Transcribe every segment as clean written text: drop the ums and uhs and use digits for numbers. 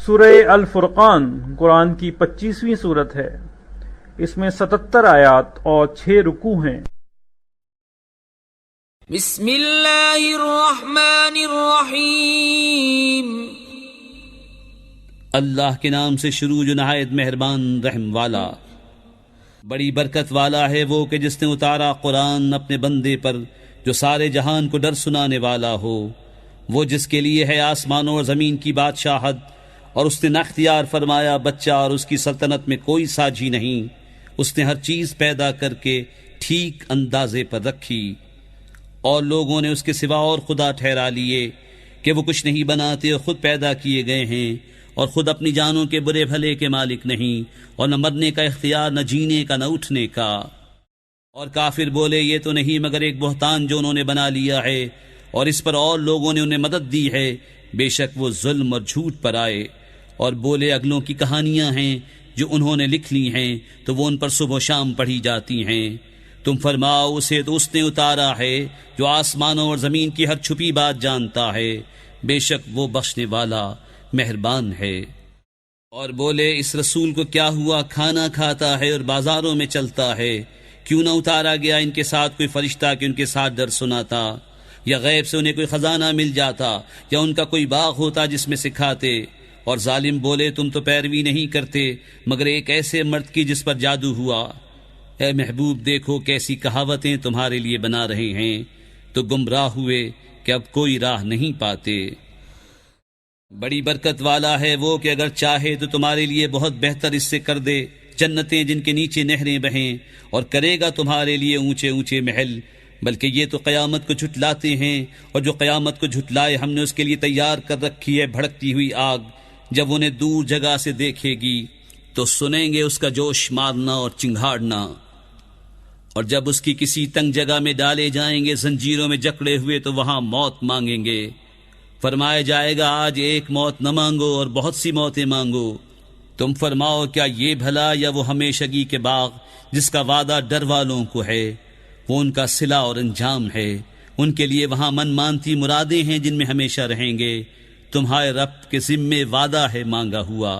سورہ الفرقان قرآن کی 25ویں سورت ہے۔ اس میں 77 آیات اور 6 رکوع ہیں۔ بسم اللہ الرحمن الرحیم۔ اللہ کے نام سے شروع جو نہایت مہربان رحم والا۔ بڑی برکت والا ہے وہ کہ جس نے اتارا قرآن اپنے بندے پر جو سارے جہان کو ڈر سنانے والا ہو، وہ جس کے لیے ہے آسمانوں اور زمین کی بادشاہت، اور اس نے نہ اختیار فرمایا بچہ اور اس کی سلطنت میں کوئی ساجی نہیں، اس نے ہر چیز پیدا کر کے ٹھیک اندازے پر رکھی، اور لوگوں نے اس کے سوا اور خدا ٹھہرا لیے کہ وہ کچھ نہیں بناتے اور خود پیدا کیے گئے ہیں، اور خود اپنی جانوں کے برے بھلے کے مالک نہیں، اور نہ مرنے کا اختیار، نہ جینے کا، نہ اٹھنے کا۔ اور کافر بولے یہ تو نہیں مگر ایک بہتان جو انہوں نے بنا لیا ہے، اور اس پر اور لوگوں نے انہیں مدد دی ہے، بے شک وہ ظلم اور جھوٹ پر آئے۔ اور بولے اگلوں کی کہانیاں ہیں جو انہوں نے لکھ لی ہیں، تو وہ ان پر صبح و شام پڑھی جاتی ہیں۔ تم فرماؤ اسے تو اس نے اتارا ہے جو آسمانوں اور زمین کی ہر چھپی بات جانتا ہے، بے شک وہ بخشنے والا مہربان ہے۔ اور بولے اس رسول کو کیا ہوا، کھانا کھاتا ہے اور بازاروں میں چلتا ہے، کیوں نہ اتارا گیا ان کے ساتھ کوئی فرشتہ کہ ان کے ساتھ ڈر سناتا، یا غیب سے انہیں کوئی خزانہ مل جاتا، یا ان کا کوئی باغ ہوتا جس میں سکھاتے۔ اور ظالم بولے تم تو پیروی نہیں کرتے مگر ایک ایسے مرد کی جس پر جادو ہوا۔ اے محبوب دیکھو کیسی کہاوتیں تمہارے لیے بنا رہے ہیں، تو گمراہ ہوئے کہ اب کوئی راہ نہیں پاتے۔ بڑی برکت والا ہے وہ کہ اگر چاہے تو تمہارے لیے بہت بہتر اس سے کر دے جنتیں جن کے نیچے نہریں بہیں، اور کرے گا تمہارے لیے اونچے اونچے محل۔ بلکہ یہ تو قیامت کو جھٹلاتے ہیں، اور جو قیامت کو جھٹلائے ہم نے اس کے لیے تیار کر رکھی ہے بھڑکتی ہوئی آگ، جب انہیں دور جگہ سے دیکھے گی تو سنیں گے اس کا جوش مارنا اور چنگھاڑنا، اور جب اس کی کسی تنگ جگہ میں ڈالے جائیں گے زنجیروں میں جکڑے ہوئے تو وہاں موت مانگیں گے۔ فرمایا جائے گا آج ایک موت نہ مانگو اور بہت سی موتیں مانگو۔ تم فرماؤ کیا یہ بھلا یا وہ ہمیشگی کے باغ جس کا وعدہ ڈر والوں کو ہے، وہ ان کا صلہ اور انجام ہے، ان کے لیے وہاں من مانتی مرادیں ہیں جن میں ہمیشہ رہیں گے، تمہارے رب کے ذمے وعدہ ہے مانگا ہوا۔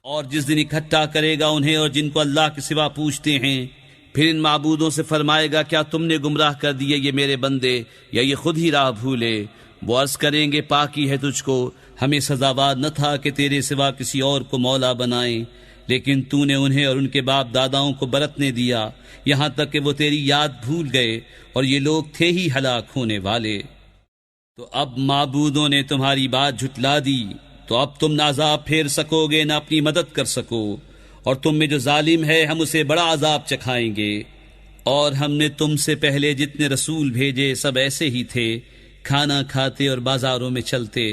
اور جس دن اکٹھا کرے گا انہیں اور جن کو اللہ کے سوا پوچھتے ہیں، پھر ان معبودوں سے فرمائے گا کیا تم نے گمراہ کر دیے یہ میرے بندے، یا یہ خود ہی راہ بھولے؟ وہ عرض کریں گے پاکی ہے تجھ کو، ہمیں سزاوار نہ تھا کہ تیرے سوا کسی اور کو مولا بنائیں، لیکن تو نے انہیں اور ان کے باپ داداؤں کو برتنے دیا، یہاں تک کہ وہ تیری یاد بھول گئے، اور یہ لوگ تھے ہی ہلاک ہونے والے۔ تو اب معبودوں نے تمہاری بات جھٹلا دی، تو اب تم نہ عذاب پھیر سکو گے نہ اپنی مدد کر سکو، اور تم میں جو ظالم ہے ہم اسے بڑا عذاب چکھائیں گے۔ اور ہم نے تم سے پہلے جتنے رسول بھیجے سب ایسے ہی تھے، کھانا کھاتے اور بازاروں میں چلتے،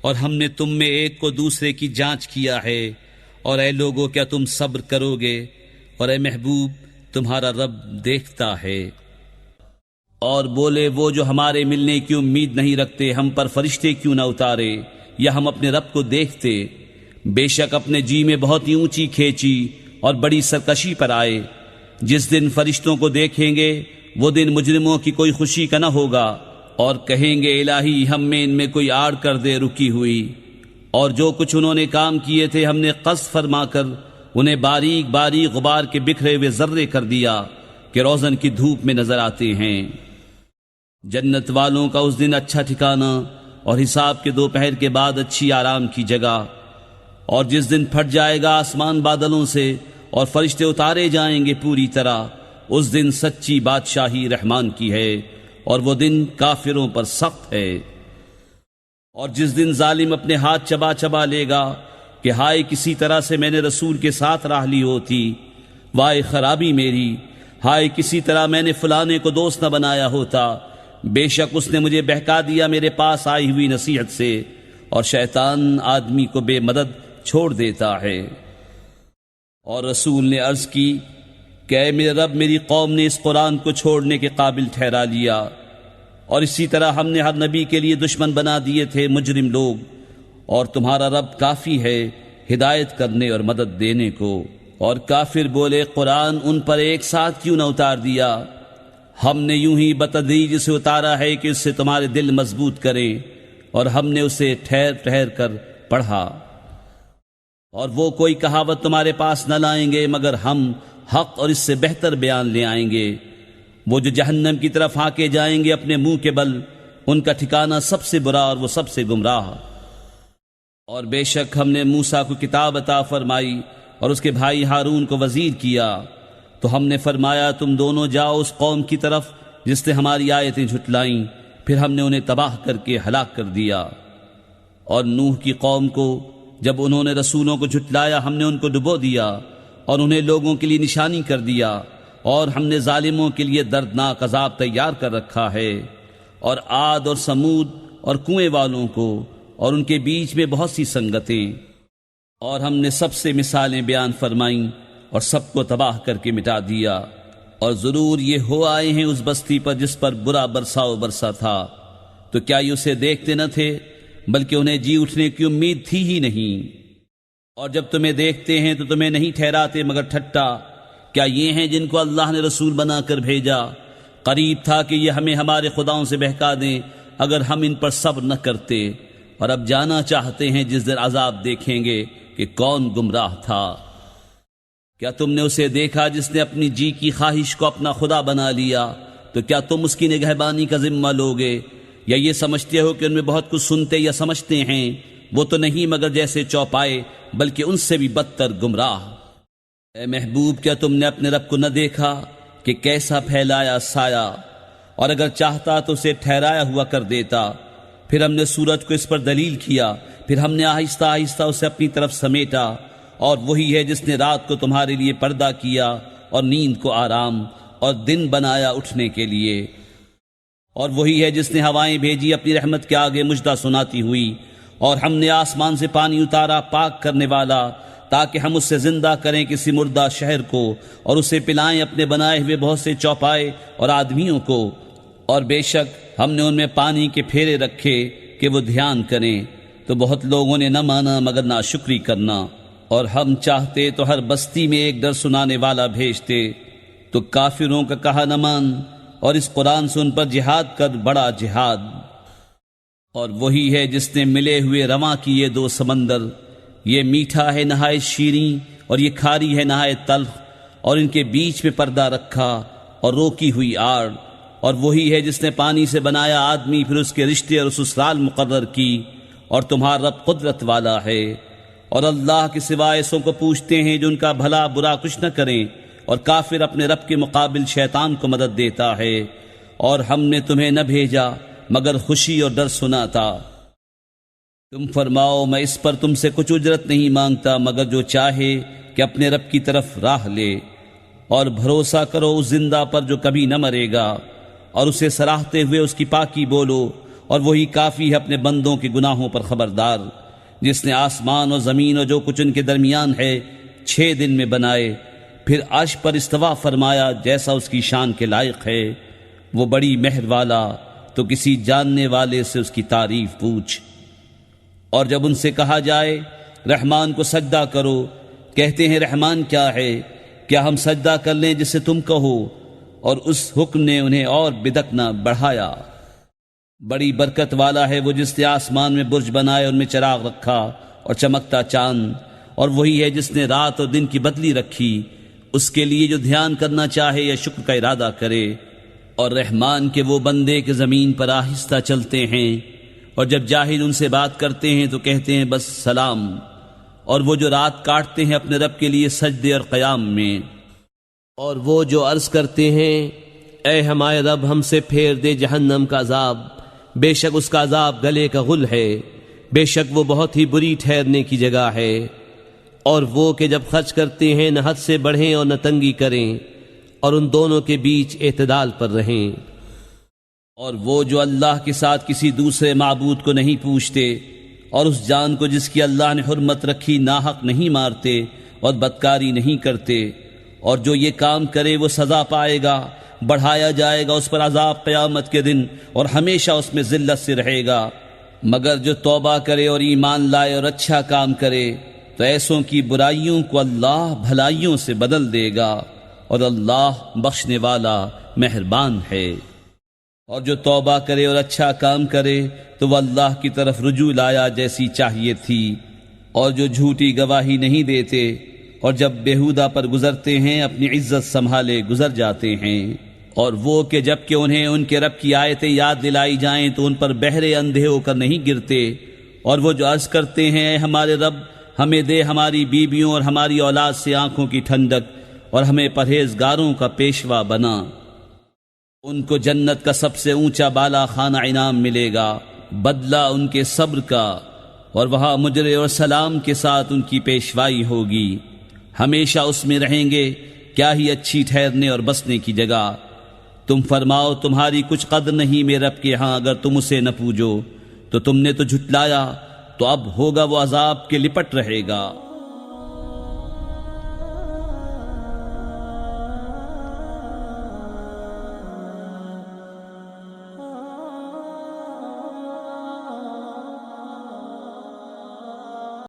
اور ہم نے تم میں ایک کو دوسرے کی جانچ کیا ہے۔ اور اے لوگو کیا تم صبر کرو گے؟ اور اے محبوب تمہارا رب دیکھتا ہے۔ اور بولے وہ جو ہمارے ملنے کی امید نہیں رکھتے ہم پر فرشتے کیوں نہ اتارے، یا ہم اپنے رب کو دیکھتے۔ بے شک اپنے جی میں بہت ہی اونچی کھینچی اور بڑی سرکشی پر آئے۔ جس دن فرشتوں کو دیکھیں گے وہ دن مجرموں کی کوئی خوشی کا نہ ہوگا، اور کہیں گے الہی ہم میں ان میں کوئی آڑ کر دے رکی ہوئی۔ اور جو کچھ انہوں نے کام کیے تھے ہم نے قذف فرما کر انہیں باریک باریک غبار کے بکھرے ہوئے ذرے کر دیا کہ روزن کی دھوپ میں نظر آتے ہیں۔ جنت والوں کا اس دن اچھا ٹھکانہ، اور حساب کے دوپہر کے بعد اچھی آرام کی جگہ۔ اور جس دن پھٹ جائے گا آسمان بادلوں سے اور فرشتے اتارے جائیں گے پوری طرح، اس دن سچی بادشاہی رحمان کی ہے، اور وہ دن کافروں پر سخت ہے۔ اور جس دن ظالم اپنے ہاتھ چبا چبا لے گا کہ ہائے کسی طرح سے میں نے رسول کے ساتھ راہ لی ہوتی، وائے خرابی میری، ہائے کسی طرح میں نے فلانے کو دوست نہ بنایا ہوتا، بے شک اس نے مجھے بہکا دیا میرے پاس آئی ہوئی نصیحت سے، اور شیطان آدمی کو بے مدد چھوڑ دیتا ہے۔ اور رسول نے عرض کی کہ اے میرے رب میری قوم نے اس قرآن کو چھوڑنے کے قابل ٹھہرا لیا، اور اسی طرح ہم نے ہر نبی کے لیے دشمن بنا دیے تھے مجرم لوگ، اور تمہارا رب کافی ہے ہدایت کرنے اور مدد دینے کو۔ اور کافر بولے قرآن ان پر ایک ساتھ کیوں نہ اتار دیا؟ ہم نے یوں ہی بتدریج اسے اتارا ہے کہ اس سے تمہارے دل مضبوط کریں، اور ہم نے اسے ٹھہر ٹھہر کر پڑھا۔ اور وہ کوئی کہاوت تمہارے پاس نہ لائیں گے مگر ہم حق اور اس سے بہتر بیان لے آئیں گے۔ وہ جو جہنم کی طرف ہانکے جائیں گے اپنے منہ کے بل، ان کا ٹھکانہ سب سے برا اور وہ سب سے گمراہ۔ اور بے شک ہم نے موسیٰ کو کتاب عطا فرمائی اور اس کے بھائی ہارون کو وزیر کیا، تو ہم نے فرمایا تم دونوں جاؤ اس قوم کی طرف جس نے ہماری آیتیں جھٹلائیں، پھر ہم نے انہیں تباہ کر کے ہلاک کر دیا۔ اور نوح کی قوم کو جب انہوں نے رسولوں کو جھٹلایا ہم نے ان کو ڈبو دیا اور انہیں لوگوں کے لیے نشانی کر دیا، اور ہم نے ظالموں کے لیے دردناک عذاب تیار کر رکھا ہے۔ اور عاد اور سمود اور کنویں والوں کو اور ان کے بیچ میں بہت سی سنگتیں، اور ہم نے سب سے مثالیں بیان فرمائیں اور سب کو تباہ کر کے مٹا دیا۔ اور ضرور یہ ہو آئے ہیں اس بستی پر جس پر برا برساؤ برسا تھا، تو کیا یہ اسے دیکھتے نہ تھے بلکہ انہیں جی اٹھنے کی امید تھی ہی نہیں۔ اور جب تمہیں دیکھتے ہیں تو تمہیں نہیں ٹھہراتے مگر ٹھٹا۔ کیا یہ ہیں جن کو اللہ نے رسول بنا کر بھیجا؟ قریب تھا کہ یہ ہمیں ہمارے خداؤں سے بہکا دیں اگر ہم ان پر صبر نہ کرتے، اور اب جانا چاہتے ہیں جس دن عذاب دیکھیں گے کہ کون گمراہ تھا۔ کیا تم نے اسے دیکھا جس نے اپنی جی کی خواہش کو اپنا خدا بنا لیا؟ تو کیا تم اس کی نگہبانی کا ذمہ لوگے؟ یا یہ سمجھتے ہو کہ ان میں بہت کچھ سنتے یا سمجھتے ہیں؟ وہ تو نہیں مگر جیسے چوپائے، بلکہ ان سے بھی بدتر گمراہ۔ اے محبوب، کیا تم نے اپنے رب کو نہ دیکھا کہ کیسا پھیلایا سایہ، اور اگر چاہتا تو اسے ٹھہرایا ہوا کر دیتا۔ پھر ہم نے سورج کو اس پر دلیل کیا، پھر ہم نے آہستہ آہستہ اسے اپنی طرف سمیٹا۔ اور وہی ہے جس نے رات کو تمہارے لیے پردہ کیا اور نیند کو آرام، اور دن بنایا اٹھنے کے لیے۔ اور وہی ہے جس نے ہوائیں بھیجی اپنی رحمت کے آگے مجدہ سناتی ہوئی، اور ہم نے آسمان سے پانی اتارا پاک کرنے والا، تاکہ ہم اس سے زندہ کریں کسی مردہ شہر کو، اور اسے پلائیں اپنے بنائے ہوئے بہت سے چوپائے اور آدمیوں کو۔ اور بے شک ہم نے ان میں پانی کے پھیرے رکھے کہ وہ دھیان کریں، تو بہت لوگوں نے نہ مانا مگر ناشکری کرنا۔ اور ہم چاہتے تو ہر بستی میں ایک ڈر سنانے والا بھیجتے، تو کافروں کا کہا نہ مان، اور اس قرآن سے ان پر جہاد کر بڑا جہاد۔ اور وہی ہے جس نے ملے ہوئے رواں کیے دو سمندر، یہ میٹھا ہے نہایت شیریں اور یہ کھاری ہے نہایت تلخ، اور ان کے بیچ میں پردہ رکھا اور روکی ہوئی آڑ۔ اور وہی ہے جس نے پانی سے بنایا آدمی، پھر اس کے رشتے اور سسرال مقرر کی، اور تمہارا رب قدرت والا ہے۔ اور اللہ کے سوا ایسوں کو پوچھتے ہیں جو ان کا بھلا برا کچھ نہ کریں، اور کافر اپنے رب کے مقابل شیطان کو مدد دیتا ہے۔ اور ہم نے تمہیں نہ بھیجا مگر خوشی اور ڈر سناتا۔ تم فرماؤ میں اس پر تم سے کچھ اجرت نہیں مانگتا مگر جو چاہے کہ اپنے رب کی طرف راہ لے، اور بھروسہ کرو اس زندہ پر جو کبھی نہ مرے گا، اور اسے سراہتے ہوئے اس کی پاکی بولو، اور وہی کافی ہے اپنے بندوں کے گناہوں پر خبردار، جس نے آسمان اور زمین اور جو کچھ ان کے درمیان ہے 6 دن میں بنائے، پھر عرش پر استوا فرمایا جیسا اس کی شان کے لائق ہے۔ وہ بڑی مہر والا، تو کسی جاننے والے سے اس کی تعریف پوچھ۔ اور جب ان سے کہا جائے رحمان کو سجدہ کرو، کہتے ہیں رحمان کیا ہے؟ کیا ہم سجدہ کر لیں جسے تم کہو؟ اور اس حکم نے انہیں اور بدک نہ بڑھایا۔ بڑی برکت والا ہے وہ جس نے آسمان میں برج بنائے، ان میں چراغ رکھا اور چمکتا چاند، اور وہی ہے جس نے رات اور دن کی بدلی رکھی، اس کے لیے جو دھیان کرنا چاہے یا شکر کا ارادہ کرے۔ اور رحمان کے وہ بندے کہ زمین پر آہستہ چلتے ہیں، اور جب جاہل ان سے بات کرتے ہیں تو کہتے ہیں بس سلام۔ اور وہ جو رات کاٹتے ہیں اپنے رب کے لیے سجدے اور قیام میں، اور وہ جو عرض کرتے ہیں اے ہمارے رب ہم سے پھیر دے جہنم کا عذاب، بے شک اس کا عذاب گلے کا غل ہے، بے شک وہ بہت ہی بری ٹھہرنے کی جگہ ہے۔ اور وہ کہ جب خرچ کرتے ہیں نہ حد سے بڑھیں اور نہ تنگی کریں، اور ان دونوں کے بیچ اعتدال پر رہیں۔ اور وہ جو اللہ کے ساتھ کسی دوسرے معبود کو نہیں پوچھتے، اور اس جان کو جس کی اللہ نے حرمت رکھی ناحق نہیں مارتے اور بدکاری نہیں کرتے، اور جو یہ کام کرے وہ سزا پائے گا، بڑھایا جائے گا اس پر عذاب قیامت کے دن، اور ہمیشہ اس میں ذلت سے رہے گا۔ مگر جو توبہ کرے اور ایمان لائے اور اچھا کام کرے تو ایسوں کی برائیوں کو اللہ بھلائیوں سے بدل دے گا، اور اللہ بخشنے والا مہربان ہے۔ اور جو توبہ کرے اور اچھا کام کرے تو وہ اللہ کی طرف رجوع لایا جیسی چاہیے تھی، اور جو جھوٹی گواہی نہیں دیتے اور جب بیہودہ پر گزرتے ہیں اپنی عزت سنبھالے گزر جاتے ہیں، اور وہ کہ جب کہ انہیں ان کے رب کی آیتیں یاد دلائی جائیں تو ان پر بہرے اندھے ہو کر نہیں گرتے، اور وہ جو عرض کرتے ہیں اے ہمارے رب ہمیں دے ہماری بیویوں اور ہماری اولاد سے آنکھوں کی ٹھنڈک اور ہمیں پرہیزگاروں کا پیشوا بنا، ان کو جنت کا سب سے اونچا بالا خانہ انعام ملے گا، بدلہ ان کے صبر کا، اور وہاں مجرے اور سلام کے ساتھ ان کی پیشوائی ہوگی، ہمیشہ اس میں رہیں گے، کیا ہی اچھی ٹھہرنے اور بسنے کی جگہ۔ تم فرماؤ تمہاری کچھ قدر نہیں میرے رب کے ہاں اگر تم اسے نہ پوجو، تو تم نے تو جھٹلایا، تو اب ہوگا وہ عذاب کے لپٹ رہے گا۔